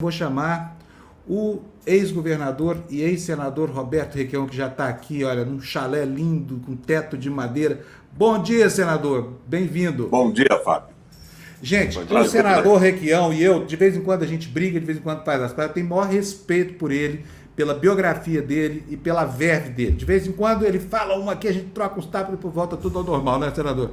Vou chamar o ex-governador e ex-senador Roberto Requião, que já está aqui, olha, num chalé lindo, com teto de madeira. Bom dia, senador. Bem-vindo. Bom dia, Fábio. Gente, Foi um o prazer, né? senador Requião e eu, de vez em quando a gente briga, de vez em quando faz as coisas, eu tenho maior respeito por ele, pela biografia dele e pela verve dele. De vez em quando ele fala uma aqui, a gente troca uns tapas e por volta tudo ao normal, né, senador?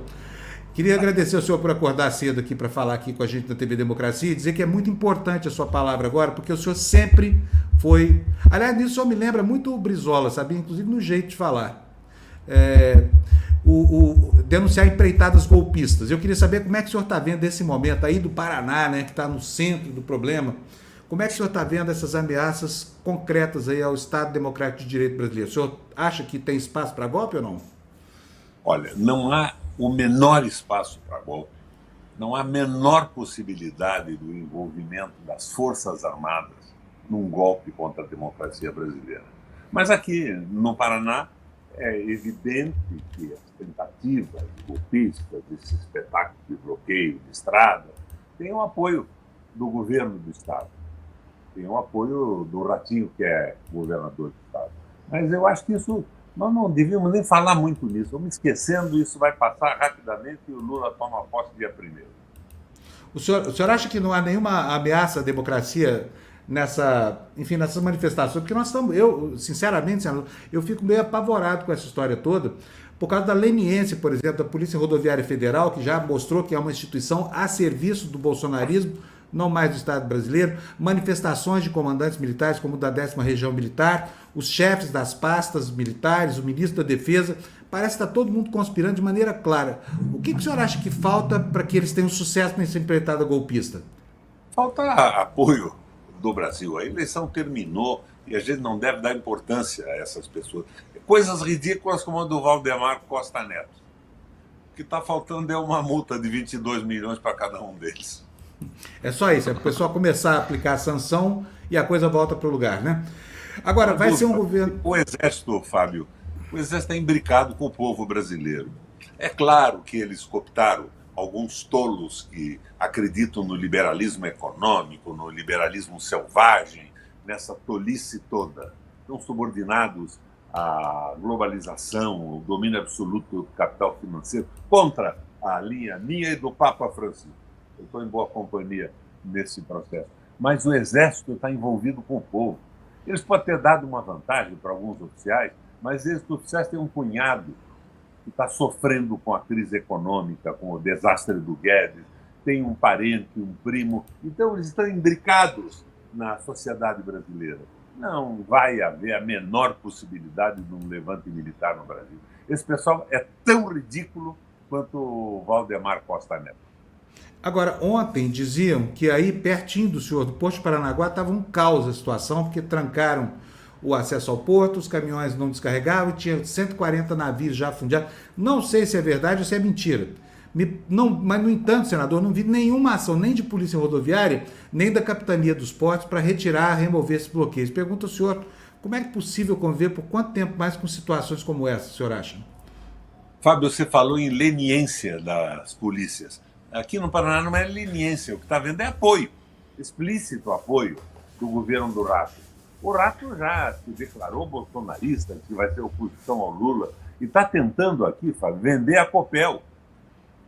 Queria agradecer ao senhor por acordar cedo aqui para falar aqui com a gente na TV Democracia e dizer que é muito importante a sua palavra agora, porque o senhor sempre foi... Aliás, nisso só me lembra muito o Brizola, sabia? Inclusive no jeito de falar. É, denunciar empreitadas golpistas. Eu queria saber como é que o senhor está vendo esse momento aí do Paraná, né, que está no centro do problema. Como é que o senhor está vendo essas ameaças concretas aí ao Estado Democrático de Direito brasileiro? O senhor acha que tem espaço para golpe ou não? Olha, não há o menor espaço para golpe, não há a menor possibilidade do envolvimento das Forças Armadas num golpe contra a democracia brasileira. Mas aqui no Paraná é evidente que as tentativas golpistas, esse espetáculo de bloqueio de estrada, têm o apoio do governo do Estado, tem o apoio do Ratinho, que é governador do Estado. Mas eu acho que isso... Nós não devíamos nem falar muito nisso. Vamos esquecendo, isso vai passar rapidamente e o Lula toma posse dia 1º. O senhor acha que não há nenhuma ameaça à democracia nessas manifestações? Porque nós estamos, eu, sinceramente, senador, eu fico meio apavorado com essa história toda, por causa da leniência, por exemplo, da Polícia Rodoviária Federal, que já mostrou que é uma instituição a serviço do bolsonarismo, não mais do Estado brasileiro, manifestações de comandantes militares, como o da 10ª Região Militar, os chefes das pastas militares, o ministro da Defesa, parece que está todo mundo conspirando de maneira clara. O que o senhor acha que falta para que eles tenham sucesso nessa empreitada golpista? Falta apoio do Brasil. A eleição terminou e a gente não deve dar importância a essas pessoas. Coisas ridículas como a do Valdemar Costa Neto. O que está faltando é uma multa de 22 milhões para cada um deles. É só isso, é para o pessoal começar a aplicar a sanção e a coisa volta para o lugar, né? Agora, vai ser um governo... O Exército, Fábio, o Exército é imbricado com o povo brasileiro. É claro que eles cooptaram alguns tolos que acreditam no liberalismo econômico, no liberalismo selvagem, nessa tolice toda. Estão subordinados à globalização, ao domínio absoluto do capital financeiro, contra a linha minha e do Papa Francisco. Eu estou em boa companhia nesse processo. Mas o Exército está envolvido com o povo. Eles podem ter dado uma vantagem para alguns oficiais, mas esses oficiais têm um cunhado que está sofrendo com a crise econômica, com o desastre do Guedes, tem um parente, um primo. Então, eles estão imbricados na sociedade brasileira. Não vai haver a menor possibilidade de um levante militar no Brasil. Esse pessoal é tão ridículo quanto o Valdemar Costa Neto. Agora, ontem diziam que aí, pertinho do senhor, do Posto de Paranaguá, estava um caos a situação, porque trancaram o acesso ao porto, os caminhões não descarregavam e tinha 140 navios já afundiados. Não sei se é verdade ou se é mentira. Mas, no entanto, senador, não vi nenhuma ação, nem de polícia rodoviária, nem da capitania dos portos, para retirar, remover esses bloqueios. Pergunta ao senhor, como é possível conviver por quanto tempo mais com situações como essa, o senhor acha? Fábio, você falou em leniência das polícias. Aqui no Paraná não é leniência, o que está vendo é apoio, explícito apoio do governo do Rato. O Rato já se declarou bolsonarista, que vai ter oposição ao Lula, e está tentando aqui, Fábio, vender a Copel.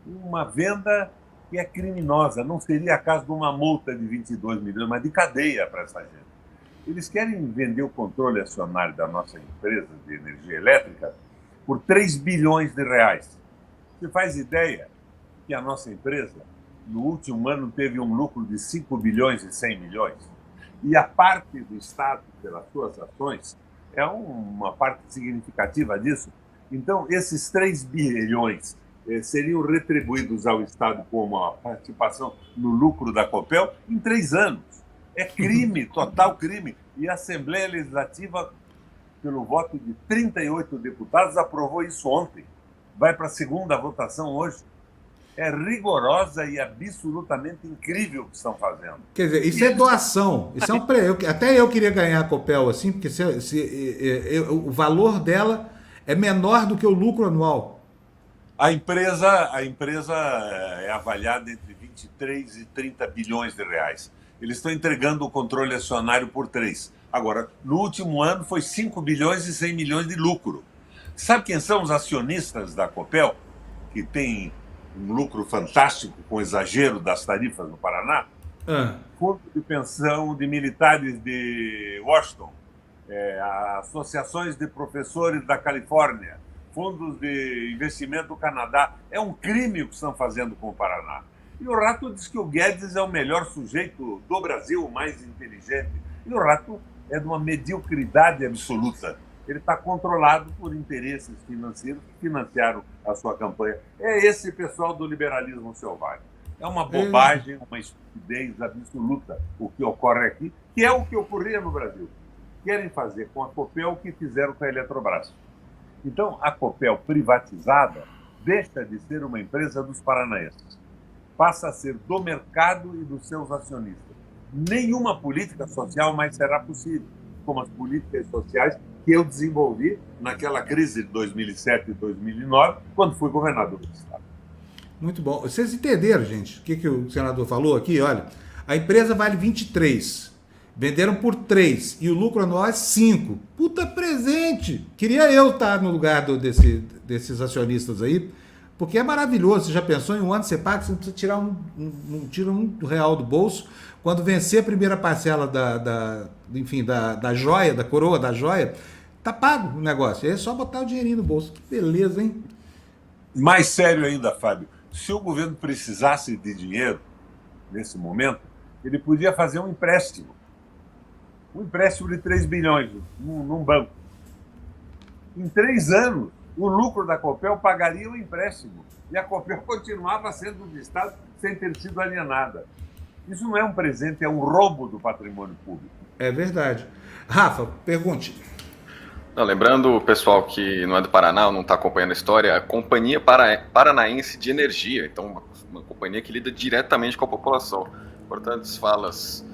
Uma venda que é criminosa, não seria caso de uma multa de 22 milhões, mas de cadeia para essa gente. Eles querem vender o controle acionário da nossa empresa de energia elétrica por 3 bilhões de reais. Você faz ideia que a nossa empresa, no último ano, teve um lucro de 5 bilhões e 100 milhões. E a parte do Estado, pelas suas ações, é uma parte significativa disso. Então, esses 3 bilhões seriam retribuídos ao Estado como a participação no lucro da Copel em 3 anos. É crime, total crime. E a Assembleia Legislativa, pelo voto de 38 deputados, aprovou isso ontem. Vai para a segunda votação hoje. É rigorosa e absolutamente incrível o que estão fazendo. Quer dizer, isso é doação. Isso é um até eu queria ganhar a Copel assim, porque o valor dela é menor do que o lucro anual. A empresa é avaliada entre 23 e 30 bilhões de reais. Eles estão entregando o controle acionário por 3. Agora, no último ano foi 5 bilhões e 100 milhões de lucro. Sabe quem são os acionistas da Copel, que tem um lucro fantástico com exagero das tarifas no Paraná? Fundo de pensão de militares de Washington, associações de professores da Califórnia, fundos de investimento do Canadá. É um crime o que estão fazendo com o Paraná. E o Rato diz que o Guedes é o melhor sujeito do Brasil, o mais inteligente. E o Rato é de uma mediocridade absoluta. Ele está controlado por interesses financeiros que financiaram a sua campanha. É esse pessoal do liberalismo selvagem. É uma bobagem, uma estupidez absoluta o que ocorre aqui, que é o que ocorria no Brasil. Querem fazer com a Copel o que fizeram com a Eletrobras. Então, a Copel privatizada deixa de ser uma empresa dos paranaenses. Passa a ser do mercado e dos seus acionistas. Nenhuma política social mais será possível, como as políticas sociais que eu desenvolvi naquela crise de 2007 e 2009, quando fui governador do Estado. Muito bom. Vocês entenderam, gente, o que o senador falou aqui? Olha, a empresa vale 23, venderam por 3 e o lucro anual é 5. Puta presente! Queria eu estar no lugar desses acionistas aí, porque é maravilhoso. Você já pensou em um ano você paga, você não precisa tirar não tira R$1 do bolso. Quando vencer a primeira parcela da joia, da coroa da joia, tá pago o negócio. É só botar o dinheirinho no bolso. Que beleza, hein? Mais sério ainda, Fábio, se o governo precisasse de dinheiro nesse momento, ele podia fazer um empréstimo. Um empréstimo de 3 bilhões num banco. Em 3 anos, o lucro da Copel pagaria o empréstimo. E a Copel continuava sendo do Estado sem ter sido alienada. Isso não é um presente, é um roubo do patrimônio público. É verdade. Rafa, pergunte. Não, lembrando o pessoal que não é do Paraná ou não está acompanhando a história, a Companhia Paranaense de Energia, então uma companhia que lida diretamente com a população. Importantes falas,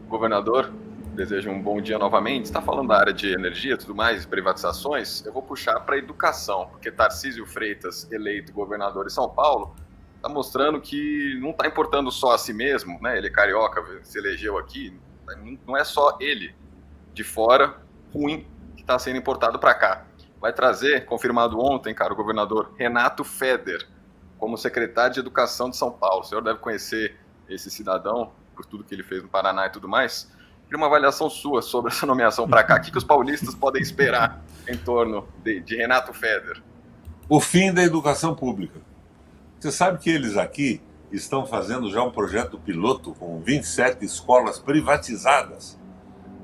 governador, desejo um bom dia novamente. Está falando da área de energia e tudo mais, privatizações, eu vou puxar para a educação, porque Tarcísio Freitas, eleito governador de São Paulo, está mostrando que não está importando só a si mesmo, né? Ele é carioca, se elegeu aqui, não é só ele de fora, ruim, que está sendo importado para cá. Vai trazer, confirmado ontem, cara, o governador Renato Feder, como secretário de Educação de São Paulo. O senhor deve conhecer esse cidadão, por tudo que ele fez no Paraná e tudo mais. Queria uma avaliação sua sobre essa nomeação para cá. O que os paulistas podem esperar em torno de Renato Feder? O fim da educação pública. Você sabe que eles aqui estão fazendo já um projeto piloto com 27 escolas privatizadas,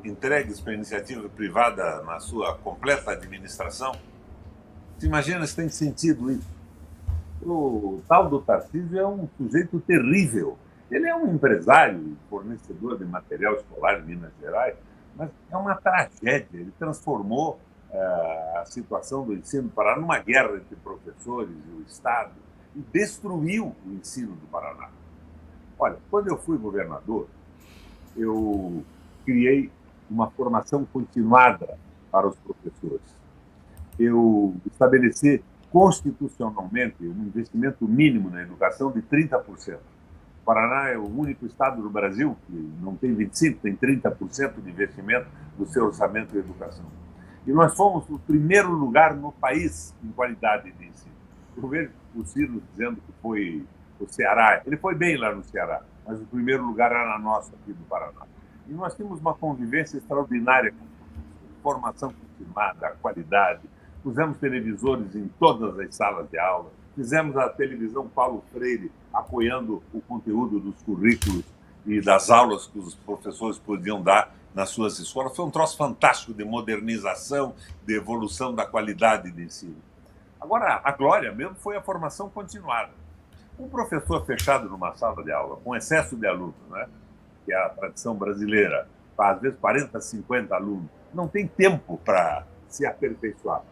entregues para a iniciativa privada na sua completa administração? Você imagina se tem sentido isso? O tal do Tarcísio é um sujeito terrível. Ele é um empresário, fornecedor de material escolar em Minas Gerais, mas é uma tragédia. Ele transformou a situação do ensino do Paraná numa guerra entre professores e o Estado e destruiu o ensino do Paraná. Olha, quando eu fui governador, eu criei uma formação continuada para os professores. Eu estabeleci constitucionalmente um investimento mínimo na educação de 30%. O Paraná é o único estado do Brasil que não tem 25%, tem 30% de investimento do seu orçamento em educação. E nós fomos o primeiro lugar no país em qualidade de ensino. Eu vejo o Ciro dizendo que foi o Ceará. Ele foi bem lá no Ceará, mas o primeiro lugar era nosso aqui do Paraná. E nós tínhamos uma convivência extraordinária com formação continuada, qualidade. Pusemos televisores em todas as salas de aula. Fizemos a televisão Paulo Freire apoiando o conteúdo dos currículos e das aulas que os professores podiam dar nas suas escolas. Foi um troço fantástico de modernização, de evolução da qualidade de ensino. Agora, a glória mesmo foi a formação continuada. Um professor fechado numa sala de aula, com excesso de alunos, né? Que é a tradição brasileira, às vezes 40, 50 alunos, não tem tempo para se aperfeiçoar.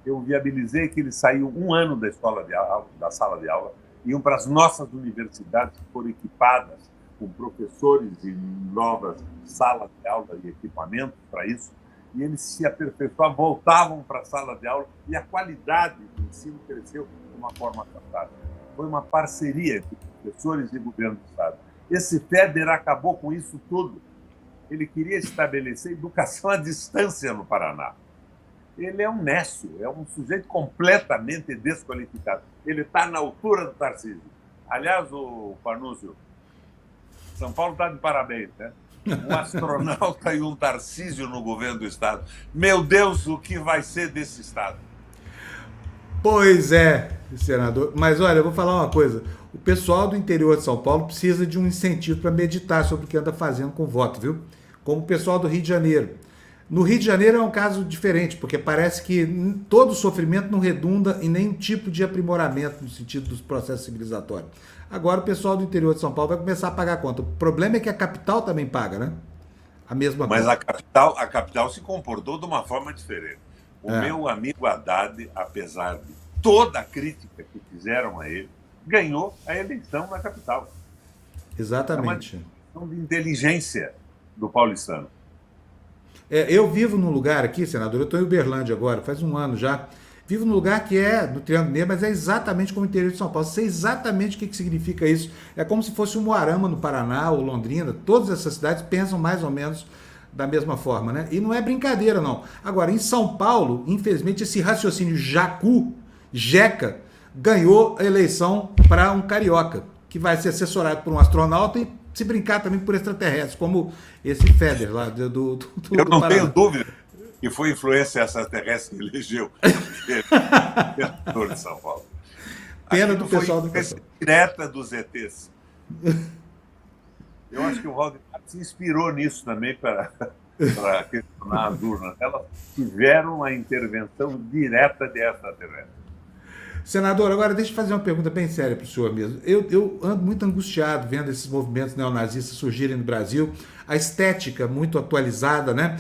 Eu viabilizei que eles saíam um ano da escola de aula, da sala de aula, iam para as nossas universidades que foram equipadas com professores e novas salas de aula e equipamentos para isso, e eles se aperfeiçoavam, voltavam para a sala de aula e a qualidade do ensino cresceu de uma forma fantástica. Foi uma parceria entre professores e governo do Estado. Esse Feder acabou com isso tudo. Ele queria estabelecer educação à distância no Paraná. Ele é um nécio, é um sujeito completamente desqualificado. Ele está na altura do Tarcísio. Aliás, o Panúcio, São Paulo está de parabéns, né? Um astronauta e um Tarcísio no governo do Estado. Meu Deus, o que vai ser desse Estado? Pois é, senador. Mas olha, eu vou falar uma coisa. O pessoal do interior de São Paulo precisa de um incentivo para meditar sobre o que anda fazendo com o voto, viu? Como o pessoal do Rio de Janeiro. No Rio de Janeiro é um caso diferente, porque parece que todo sofrimento não redunda em nenhum tipo de aprimoramento no sentido dos processos civilizatórios. Agora o pessoal do interior de São Paulo vai começar a pagar a conta. O problema é que a capital também paga, né? A mesma Mas conta. a capital se comportou de uma forma diferente. O meu amigo Haddad, apesar de toda a crítica que fizeram a ele, ganhou a eleição na capital. Exatamente. É uma questão de inteligência do paulistano. Eu vivo num lugar aqui, senador, eu estou em Uberlândia agora, faz um ano já. Vivo num lugar que é do Triângulo Mineiro, mas é exatamente como o interior de São Paulo. Sei exatamente o que significa isso. É como se fosse um Moarama no Paraná ou Londrina. Todas essas cidades pensam mais ou menos da mesma forma, né? E não é brincadeira, não. Agora, em São Paulo, infelizmente, esse raciocínio jeca, ganhou a eleição para um carioca, que vai ser assessorado por um astronauta e se brincar também por extraterrestres, como esse Feder lá do Eu não Paraná. tenho dúvida que foi influência extraterrestre que elegeu o de São Paulo. Pena Aquilo do pessoal do foi influência direta dos ETs. Eu acho que o Valdemar se inspirou nisso também para questionar as urnas. Elas tiveram a intervenção direta de extraterrestres. Senador, agora deixa eu fazer uma pergunta bem séria para o senhor mesmo. Eu ando muito angustiado vendo esses movimentos neonazistas surgirem no Brasil, a estética muito atualizada, né?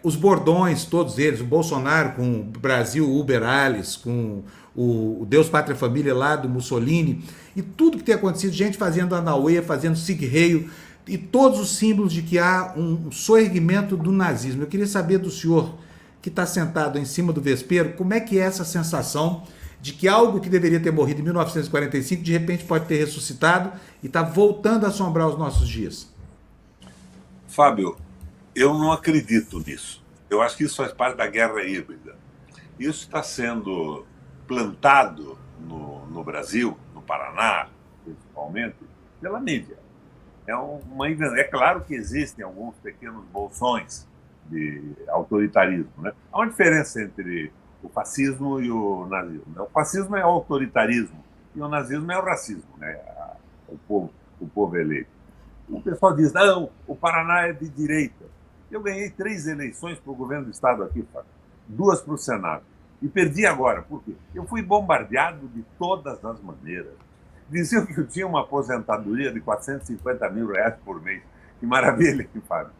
Os bordões, todos eles, o Bolsonaro com o Brasil Uber Alles, com o Deus, Pátria, Família lá do Mussolini, e tudo que tem acontecido, gente fazendo Anauê, fazendo Sig-Heil, e todos os símbolos de que há um soerguimento do nazismo. Eu queria saber do senhor, que está sentado em cima do vespeiro, como é que é essa sensação de que algo que deveria ter morrido em 1945, de repente pode ter ressuscitado e está voltando a assombrar os nossos dias? Fábio, eu não acredito nisso. Eu acho que isso faz parte da guerra híbrida. Isso está sendo plantado no Brasil, no Paraná, principalmente, pela mídia. É claro que existem alguns pequenos bolsões de autoritarismo, né? Há uma diferença entre o fascismo e o nazismo. O fascismo é o autoritarismo e o nazismo é o racismo, né? O povo eleito. O pessoal diz, não, o Paraná é de direita. Eu ganhei 3 eleições para o governo do estado aqui, Fábio, 2 para o Senado. E perdi agora. Por quê? Eu fui bombardeado de todas as maneiras. Diziam que eu tinha uma aposentadoria de R$450 mil por mês. Que maravilha, Fábio.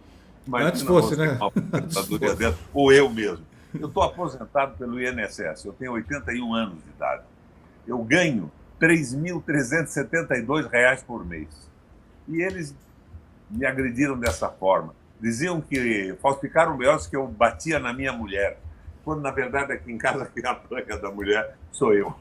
Imagina Antes fosse, né? Uma aposentadoria dessa, ou eu mesmo. Eu estou aposentado pelo INSS, eu tenho 81 anos de idade. Eu ganho R$3.372 por mês. E eles me agrediram dessa forma. Diziam que falsificaram meus que eu batia na minha mulher, quando na verdade aqui em casa quem apanha da mulher sou eu.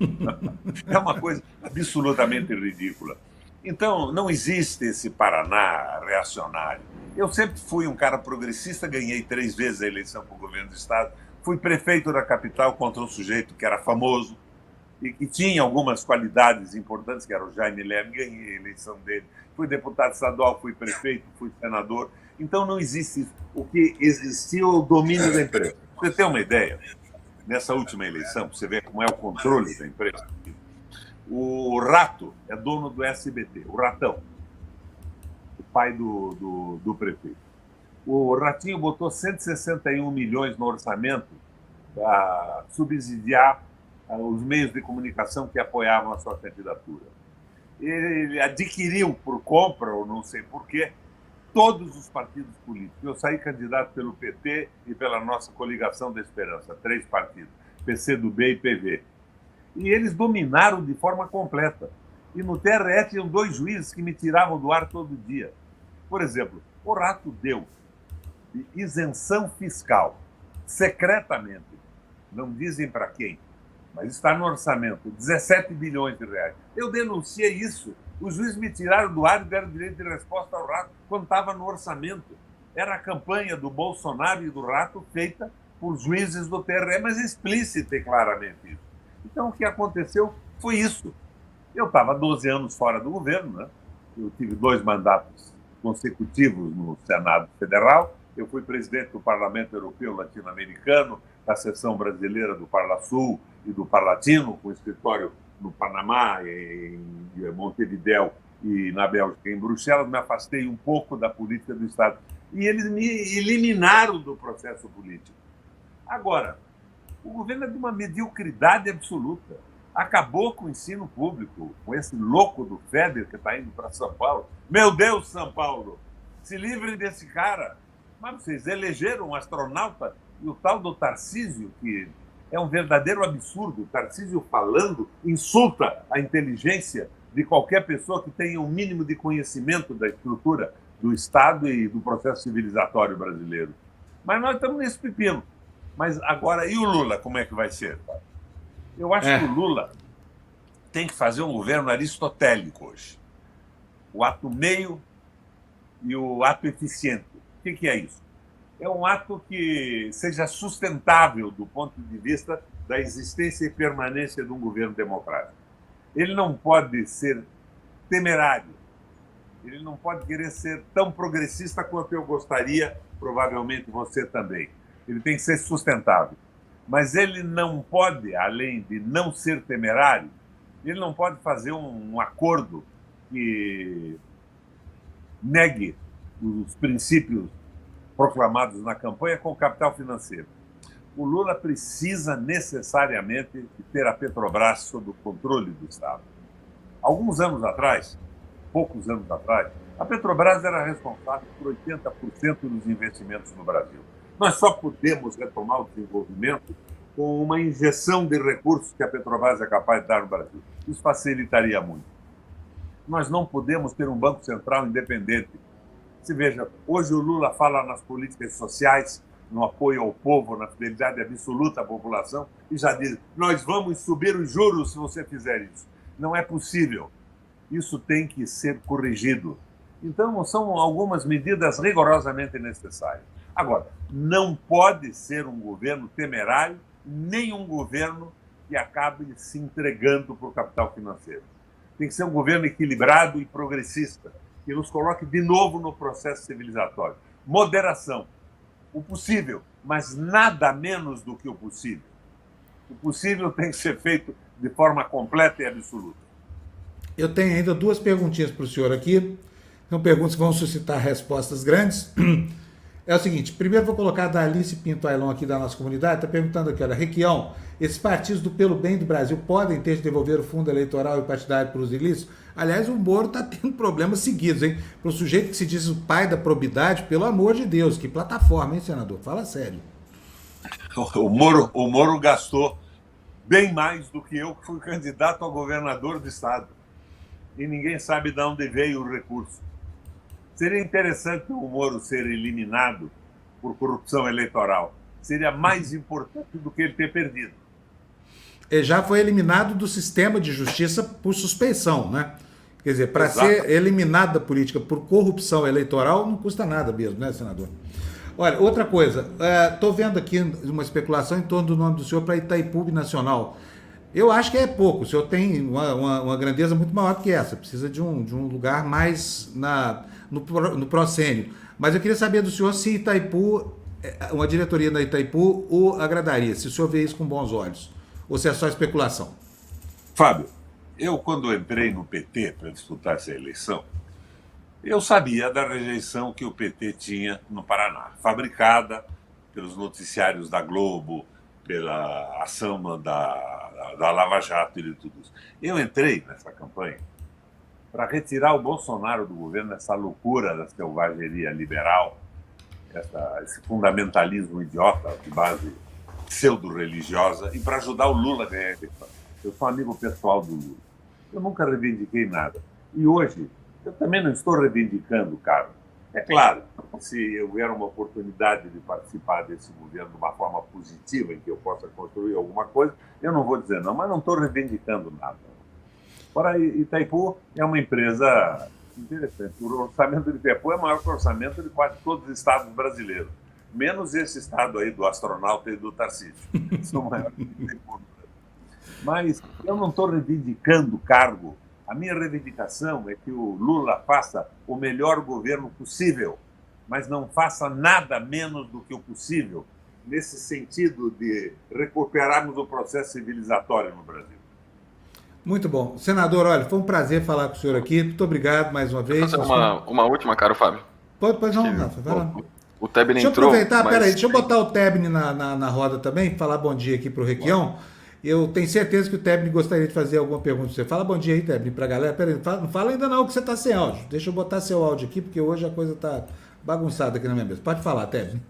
É uma coisa absolutamente ridícula. Então, não existe esse Paraná reacionário. Eu sempre fui um cara progressista, ganhei 3 vezes a eleição para o governo do estado, fui prefeito da capital contra um sujeito que era famoso e que tinha algumas qualidades importantes, que era o Jaime Lerner, ganhei a eleição dele. Fui deputado estadual, fui prefeito, fui senador. Então não existe isso. O que existia é o domínio da empresa. Pra você ter uma ideia, nessa última eleição, para você ver como é o controle da empresa, o Rato é dono do SBT, o Ratão, o pai do prefeito. O Ratinho botou 161 milhões no orçamento para subsidiar os meios de comunicação que apoiavam a sua candidatura. Ele adquiriu por compra, ou não sei porquê, todos os partidos políticos. Eu saí candidato pelo PT e pela nossa coligação da Esperança, 3 partidos, PCdoB e PV. E eles dominaram de forma completa. E no TRE tinham 2 juízes que me tiravam do ar todo dia. Por exemplo, o Rato deu de isenção fiscal, secretamente, não dizem para quem, mas está no orçamento, 17 bilhões de reais. Eu denunciei isso Os juízes me tiraram do ar e deram direito de resposta ao Rato quando estava no orçamento. Era a campanha do Bolsonaro e do Rato feita por juízes do TRE, mas explícita e claramente isso. Então, o que aconteceu foi isso. Eu estava 12 anos fora do governo, né? Eu tive 2 mandatos consecutivos no Senado Federal. Eu fui presidente do Parlamento Europeu Latino-Americano, da seção brasileira do Parlasul e do Parlatino, com escritório no Panamá, em Montevidéu e na Bélgica, em Bruxelas. Me afastei um pouco da política do Estado. E eles me eliminaram do processo político. Agora, o governo é de uma mediocridade absoluta. Acabou com o ensino público, com esse louco do Feder que está indo para São Paulo. Meu Deus, São Paulo, se livrem desse cara. Mas vocês elegeram um astronauta e o tal do Tarcísio, que é um verdadeiro absurdo. O Tarcísio falando insulta a inteligência de qualquer pessoa que tenha um mínimo de conhecimento da estrutura do Estado e do processo civilizatório brasileiro. Mas nós estamos nesse pepino. Mas agora, e o Lula, como é que vai ser? Eu acho que o Lula tem que fazer um governo aristotélico hoje. O ato meio e o ato eficiente. O que é isso? É um ato que seja sustentável do ponto de vista da existência e permanência de um governo democrático. Ele não pode ser temerário. Ele não pode querer ser tão progressista quanto eu gostaria, provavelmente você também. Ele tem que ser sustentável. Mas ele não pode, além de não ser temerário, ele não pode fazer um acordo que negue os princípios proclamados na campanha com o capital financeiro. O Lula precisa necessariamente ter a Petrobras sob o controle do Estado. Alguns anos atrás, poucos anos atrás, a Petrobras era responsável por 80% dos investimentos no Brasil. Nós só podemos retomar o desenvolvimento com uma injeção de recursos que a Petrobras é capaz de dar no Brasil. Isso facilitaria muito. Nós não podemos ter um Banco Central independente. Se veja, hoje o Lula fala nas políticas sociais, no apoio ao povo, na fidelidade absoluta à população, e já diz, nós vamos subir os juros se você fizer isso. Não é possível. Isso tem que ser corrigido. Então, são algumas medidas rigorosamente necessárias. Agora, não pode ser um governo temerário, nem um governo que acabe se entregando para o capital financeiro. Tem que ser um governo equilibrado e progressista, que nos coloque de novo no processo civilizatório. Moderação, o possível, mas nada menos do que o possível. O possível tem que ser feito de forma completa e absoluta. Eu tenho ainda 2 perguntinhas para o senhor aqui. São perguntas que vão suscitar respostas grandes. É o seguinte, primeiro vou colocar a da Alice Pinto Ailon aqui da nossa comunidade, está perguntando aqui, olha, Requião, esses partidos do Pelo Bem do Brasil podem ter de devolver o fundo eleitoral e partidário para os ilícitos? Aliás, o Moro está tendo problemas seguidos, hein? Para o sujeito que se diz o pai da probidade, pelo amor de Deus, que plataforma, hein, senador? Fala sério. O Moro gastou bem mais do que eu, que fui candidato a governador do Estado. E ninguém sabe de onde veio o recurso. Seria interessante o Moro ser eliminado por corrupção eleitoral. Seria mais importante do que ele ter perdido. Ele já foi eliminado do sistema de justiça por suspeição, né? Quer dizer, para ser eliminado da política por corrupção eleitoral não custa nada mesmo, né, senador? Olha, outra coisa, estou vendo aqui uma especulação em torno do nome do senhor para Itaipu Nacional. Eu acho que é pouco, o senhor tem uma grandeza muito maior do que essa, precisa de um lugar mais no proscênio. Mas eu queria saber do senhor se Itaipu, uma diretoria da Itaipu, o agradaria, se o senhor vê isso com bons olhos, ou se é só especulação. Fábio, eu quando entrei no PT para disputar essa eleição, eu sabia da rejeição que o PT tinha no Paraná, fabricada pelos noticiários da Globo, pela ação da Lava Jato e de tudo isso. Eu entrei nessa campanha para retirar o Bolsonaro do governo dessa loucura da selvageria liberal, esse fundamentalismo idiota de base pseudo-religiosa, e para ajudar o Lula a ganhar a eleição. Eu sou amigo pessoal do Lula. Eu nunca reivindiquei nada. E hoje, eu também não estou reivindicando, cara. É claro, se houver uma oportunidade de participar desse governo de uma forma positiva, em que eu possa construir alguma coisa, eu não vou dizer não, mas não estou reivindicando nada. Ora, Itaipu é uma empresa interessante. O orçamento de Itaipu é maior que o orçamento de quase todos os estados brasileiros, menos esse estado aí do astronauta e do Tarcísio. São maiores que Itaipu. Mas eu não estou reivindicando cargo. A minha reivindicação é que o Lula faça o melhor governo possível, mas não faça nada menos do que o possível, nesse sentido de recuperarmos o processo civilizatório no Brasil. Muito bom. Senador, olha, foi um prazer falar com o senhor aqui. Muito obrigado mais uma vez. Vou fazer uma última, caro Fábio. Pode não, Rafa, vai lá. O Tebni deixa eu entrou, aproveitar, mas... peraí, deixa eu botar o Tebni na roda também, falar bom dia aqui para o Requião. Eu tenho certeza que o Tebni gostaria de fazer alguma pergunta para você. Fala bom dia aí, Tebni, para a galera. Peraí, não fala ainda não que você está sem áudio. Deixa eu botar seu áudio aqui, porque hoje a coisa está bagunçada aqui na minha mesa. Pode falar, Tebni.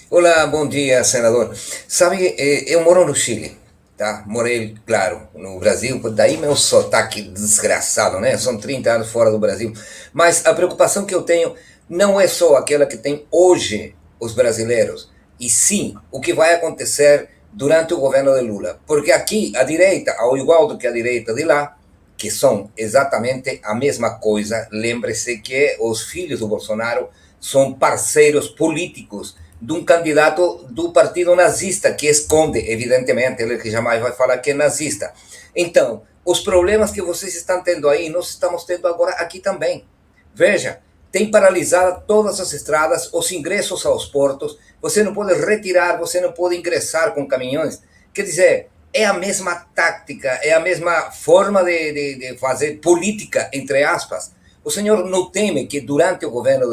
Olá, bom dia, senador. Sabe, eu moro no Chile, tá? Morei, claro, no Brasil, daí meu sotaque desgraçado, né? São 30 anos fora do Brasil. Mas a preocupação que eu tenho não é só aquela que tem hoje os brasileiros, e sim o que vai acontecer durante o governo de Lula. Porque aqui, a direita, ao igual do que a direita de lá, que são exatamente a mesma coisa, lembre-se que os filhos do Bolsonaro são parceiros políticos de um candidato do partido nazista, que esconde, evidentemente, ele que jamais vai falar que é nazista. Então, os problemas que vocês estão tendo aí, nós estamos tendo agora aqui também. Veja, tem paralisado todas as estradas, os ingressos aos portos, você não pode retirar, você não pode ingressar com caminhões. Quer dizer, é a mesma tática, é a mesma forma de fazer política, entre aspas. O senhor não teme que durante o governo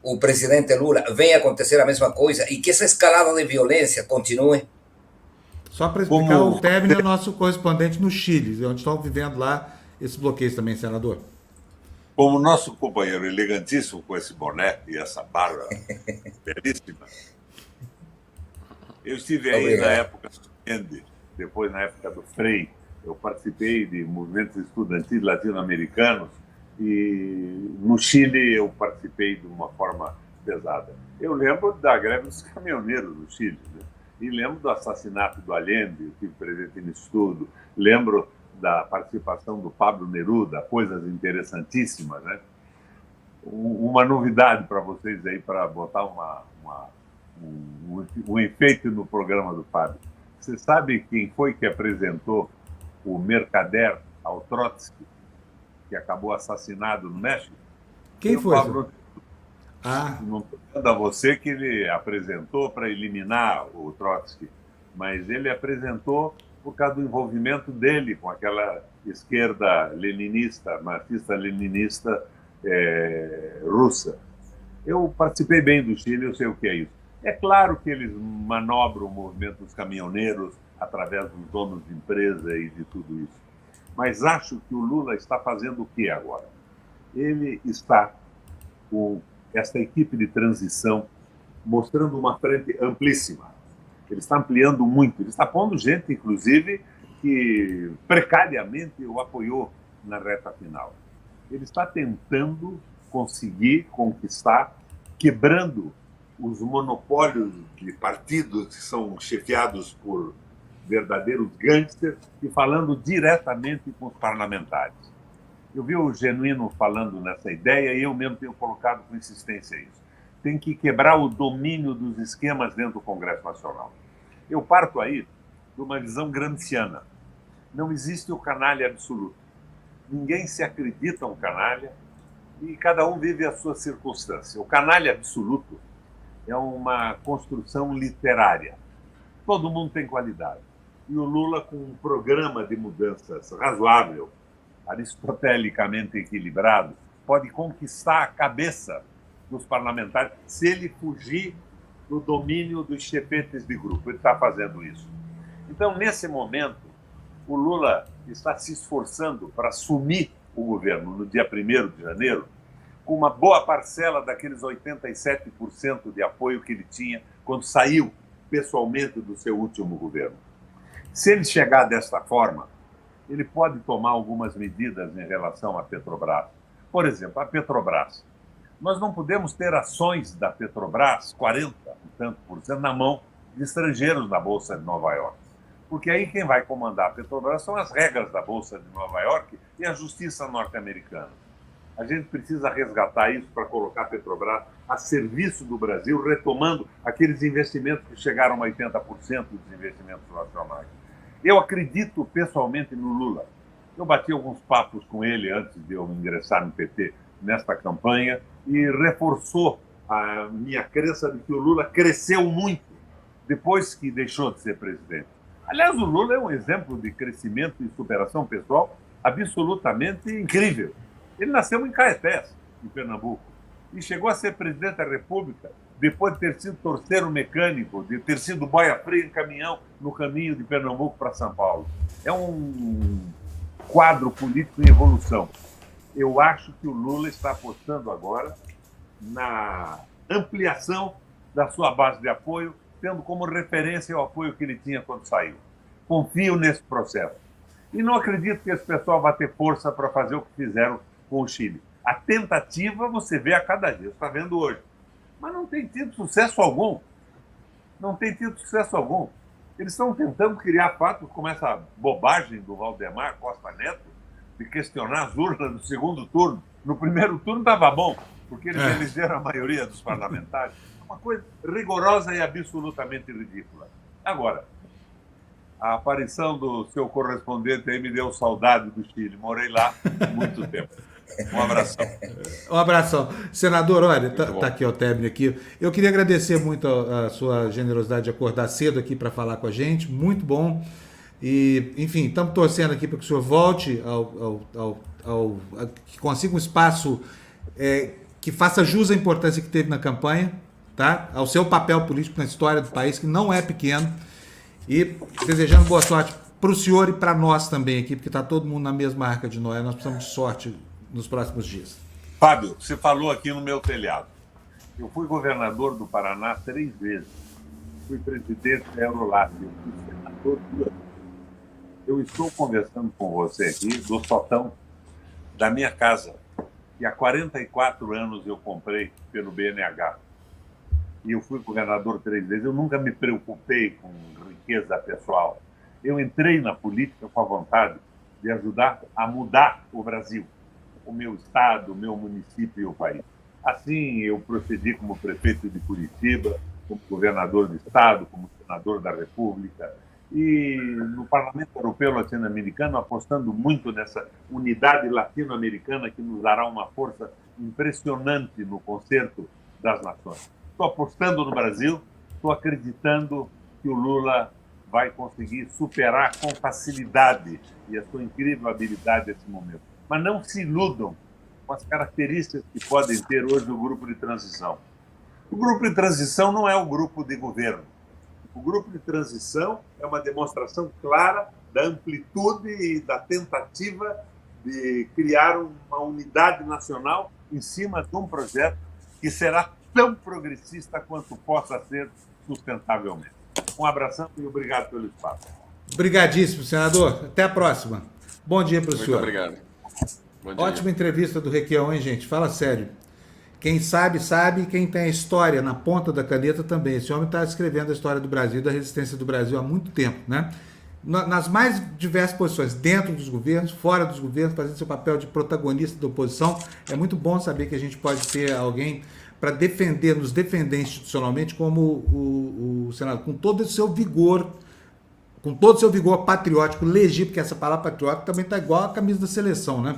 o presidente Lula venha acontecer a mesma coisa e que essa escalada de violência continue? Só para explicar, o Tebni é nosso correspondente no Chile, onde estão vivendo lá esses bloqueios também, senador. Como nosso companheiro elegantíssimo com esse boné e essa barba belíssima, eu estive aí na época do Allende, depois na época do Frei, eu participei de movimentos estudantis latino-americanos e no Chile eu participei de uma forma pesada. Eu lembro da greve dos caminhoneiros no Chile, né? E lembro do assassinato do Allende, eu tive presente nisso tudo, lembro da participação do Pablo Neruda, coisas interessantíssimas, né? Uma novidade para vocês aí, para botar um efeito no programa do Fábio. Você sabe quem foi que apresentou o Mercader ao Trotsky, que acabou assassinado no México? Quem foi? Pablo... Não estou dizendo a você que ele apresentou para eliminar o Trotsky, mas ele apresentou por causa do envolvimento dele com aquela esquerda leninista, marxista-leninista russa. Eu participei bem do Chile, eu sei o que é isso. É claro que eles manobram o movimento dos caminhoneiros através dos donos de empresa e de tudo isso. Mas acho que o Lula está fazendo o que agora? Ele está com essa equipe de transição mostrando uma frente amplíssima. Ele está ampliando muito, ele está pondo gente, inclusive, que precariamente o apoiou na reta final. Ele está tentando conseguir conquistar, quebrando os monopólios de partidos que são chefiados por verdadeiros gangsters e falando diretamente com os parlamentares. Eu vi o Genuíno falando nessa ideia e eu mesmo tenho colocado com insistência isso. Tem que quebrar o domínio dos esquemas dentro do Congresso Nacional. Eu parto aí de uma visão gramsciana. Não existe o canalha absoluto. Ninguém se acredita um canalha e cada um vive a sua circunstância. O canalha absoluto é uma construção literária. Todo mundo tem qualidade. E o Lula, com um programa de mudanças razoável, aristotelicamente equilibrado, pode conquistar a cabeça dos parlamentares se ele fugir do domínio dos chepetes de grupo. Ele está fazendo isso. Então, nesse momento, o Lula está se esforçando para assumir o governo no dia 1º de janeiro com uma boa parcela daqueles 87% de apoio que ele tinha quando saiu pessoalmente do seu último governo. Se ele chegar desta forma, ele pode tomar algumas medidas em relação à Petrobras. Por exemplo, a Petrobras. Nós não podemos ter ações da Petrobras, 40% na mão de estrangeiros na Bolsa de Nova York. Porque aí quem vai comandar a Petrobras são as regras da Bolsa de Nova York e a justiça norte-americana. A gente precisa resgatar isso para colocar a Petrobras a serviço do Brasil, retomando aqueles investimentos que chegaram a 80% dos investimentos nacionais. Eu acredito pessoalmente no Lula. Eu bati alguns papos com ele antes de eu ingressar no PT nesta campanha e reforçou a minha crença de que o Lula cresceu muito depois que deixou de ser presidente. Aliás, o Lula é um exemplo de crescimento e superação pessoal absolutamente incrível. Ele nasceu em Caetés, em Pernambuco, e chegou a ser presidente da República depois de ter sido torceiro mecânico, de ter sido boia-fria em caminhão no caminho de Pernambuco para São Paulo. É um quadro político em evolução. Eu acho que o Lula está apostando agora na ampliação da sua base de apoio, tendo como referência o apoio que ele tinha quando saiu. Confio nesse processo. E não acredito que esse pessoal vai ter força para fazer o que fizeram com o Chile. A tentativa você vê a cada dia, você está vendo hoje. Mas não tem tido sucesso algum. Não tem tido sucesso algum. Eles estão tentando criar fatos como essa bobagem do Valdemar Costa Neto de questionar as urnas no segundo turno. No primeiro turno estava bom, porque eles elegeram a maioria dos parlamentares. Uma coisa rigorosa e absolutamente ridícula. Agora, a aparição do seu correspondente aí me deu saudade do Chile. Morei lá muito tempo. Um abração. Um abração. Senador, olha, tá aqui o Tebni aqui. Eu queria agradecer muito a sua generosidade de acordar cedo aqui para falar com a gente. Muito bom. E, enfim, estamos torcendo aqui para que o senhor volte que consiga um espaço que faça jus à importância que teve na campanha, tá? Ao seu papel político na história do país, que não é pequeno. E desejando boa sorte para o senhor e para nós também aqui, porque está todo mundo na mesma arca de Noé. Nós precisamos de sorte nos próximos dias. Fábio, você falou aqui no meu telhado. Eu fui governador do Paraná 3 vezes. Fui presidente da Eurolat. Eu fui senador 2 vezes. Eu estou conversando com você aqui do sótão da minha casa, que há 44 anos eu comprei pelo BNH. E eu fui governador 3 vezes. Eu nunca me preocupei com riqueza pessoal. Eu entrei na política com a vontade de ajudar a mudar o Brasil, o meu estado, o meu município e o país. Assim, eu procedi como prefeito de Curitiba, como governador do estado, como senador da República, e no Parlamento Europeu Latino-Americano, apostando muito nessa unidade latino-americana que nos dará uma força impressionante no concerto das nações. Estou apostando no Brasil, estou acreditando que o Lula vai conseguir superar com facilidade e a sua incrível habilidade nesse momento. Mas não se iludam com as características que podem ter hoje o grupo de transição. O grupo de transição não é o grupo de governo. O grupo de transição é uma demonstração clara da amplitude e da tentativa de criar uma unidade nacional em cima de um projeto que será tão progressista quanto possa ser sustentavelmente. Um abração e obrigado pelo espaço. Obrigadíssimo, senador. Até a próxima. Bom dia para o senhor. Muito obrigado. Bom dia. Ótima entrevista do Requião, hein, gente? Fala sério. Quem sabe, sabe. Quem tem a história na ponta da caneta também. Esse homem está escrevendo a história do Brasil, da resistência do Brasil há muito tempo, né? Nas mais diversas posições, dentro dos governos, fora dos governos, fazendo seu papel de protagonista da oposição. É muito bom saber que a gente pode ter alguém para defender, nos defender institucionalmente, como o Senado, com todo o seu vigor, patriótico, legítimo, porque essa palavra patriótico também está igual a camisa da seleção, né?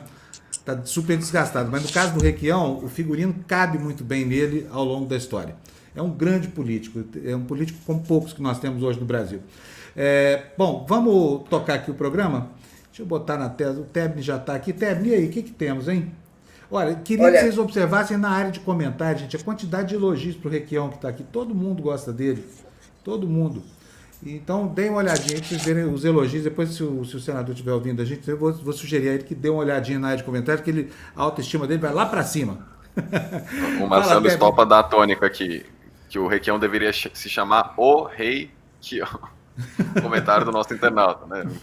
Está super desgastado. Mas no caso do Requião, o figurino cabe muito bem nele ao longo da história. É um grande político, é um político como poucos que nós temos hoje no Brasil. Bom, vamos tocar aqui o programa? Deixa eu botar na tela, o Tebni já está aqui. Tebni, e aí, o que temos, hein? Olha, queria que vocês observassem na área de comentário, gente, a quantidade de elogios para o Requião que está aqui. Todo mundo gosta dele. Todo mundo. Então, deem uma olhadinha para vocês verem os elogios. Depois, se o senador estiver ouvindo a gente, eu vou sugerir a ele que dê uma olhadinha na área de comentário, que a autoestima dele vai lá para cima. O Marcelo Estopa dá a tônica que o Requião deveria se chamar O Rei Quião. Comentário do nosso internauta, né?